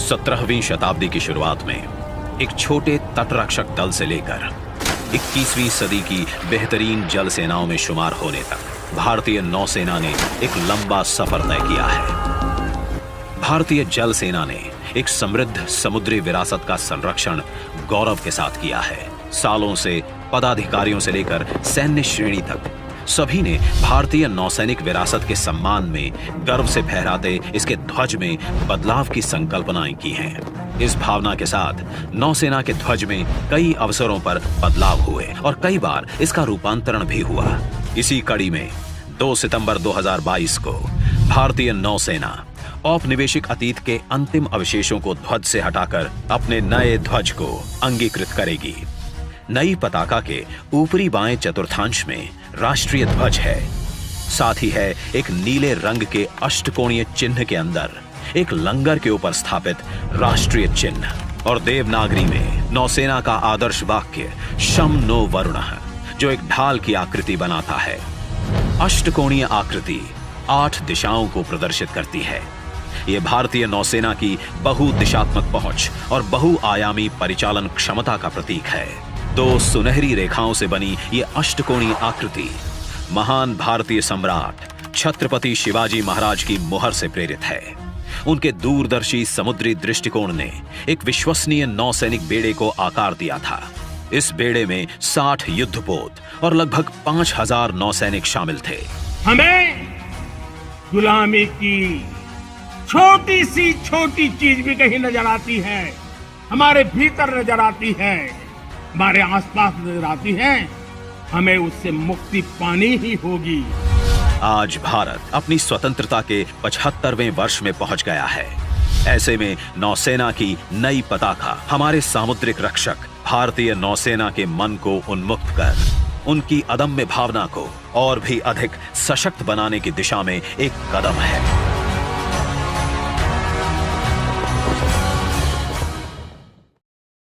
17वीं शताब्दी की शुरुआत में एक छोटे तटरक्षक दल से लेकर 21वीं सदी की बेहतरीन जल सेनाओं में शुमार होने तक भारतीय नौसेना ने एक लंबा सफर तय किया है। भारतीय जल सेना ने एक समृद्ध समुद्री विरासत का संरक्षण गौरव के साथ किया है। सालों से पदाधिकारियों से लेकर सैन्य श्रेणी तक सभी ने भारतीय नौसैनिक विरासत के सम्मान में गर्व से फहराते इसके ध्वज में बदलाव की संकल्पनाएं की हैं। इस भावना के साथ नौसेना के ध्वज में कई अवसरों पर बदलाव हुए और कई बार इसका रूपांतरण भी हुआ। इसी कड़ी में 2 सितंबर 2022 को भारतीय नौसेना औपनिवेशिक अतीत के अंतिम अवशेषों को ध्वज से हटाकर अपने नए ध्वज को अंगीकृत करेगी। नई पताका के ऊपरी बाएं चतुर्थांश में राष्ट्रीय ध्वज है। साथ ही है एक नीले रंग के अष्टकोणीय चिन्ह के अंदर एक लंगर के ऊपर स्थापित राष्ट्रीय चिन्ह और देवनागरी में नौसेना का आदर्श वाक्य शम नो वरुणः, जो एक ढाल की आकृति बनाता है। अष्टकोणीय आकृति 8 दिशाओं को प्रदर्शित करती है। यह भारतीय नौसेना की बहुदिशात्मक पहुंच और बहुआयामी परिचालन क्षमता का प्रतीक है। 2 सुनहरी रेखाओं से बनी ये अष्टकोणीय आकृति महान भारतीय सम्राट छत्रपति शिवाजी महाराज की मुहर से प्रेरित है। उनके दूरदर्शी समुद्री दृष्टिकोण ने एक विश्वसनीय नौसैनिक बेड़े को आकार दिया था। इस बेड़े में 60 युद्धपोत और लगभग 5000 नौसैनिक शामिल थे। हमें गुलामी की छोटी सी छोटी चीज भी कहीं नजर आती है, हमारे भीतर नजर आती है, हमारे आसपास नजर आती है, हमें उससे मुक्ति पानी ही होगी। आज भारत अपनी स्वतंत्रता के 75वें वर्ष में पहुंच गया है। ऐसे में नौसेना की नई पताका हमारे सामुद्रिक रक्षक भारतीय नौसेना के मन को उन्मुक्त कर उनकी अदम्य भावना को और भी अधिक सशक्त बनाने की दिशा में एक कदम है।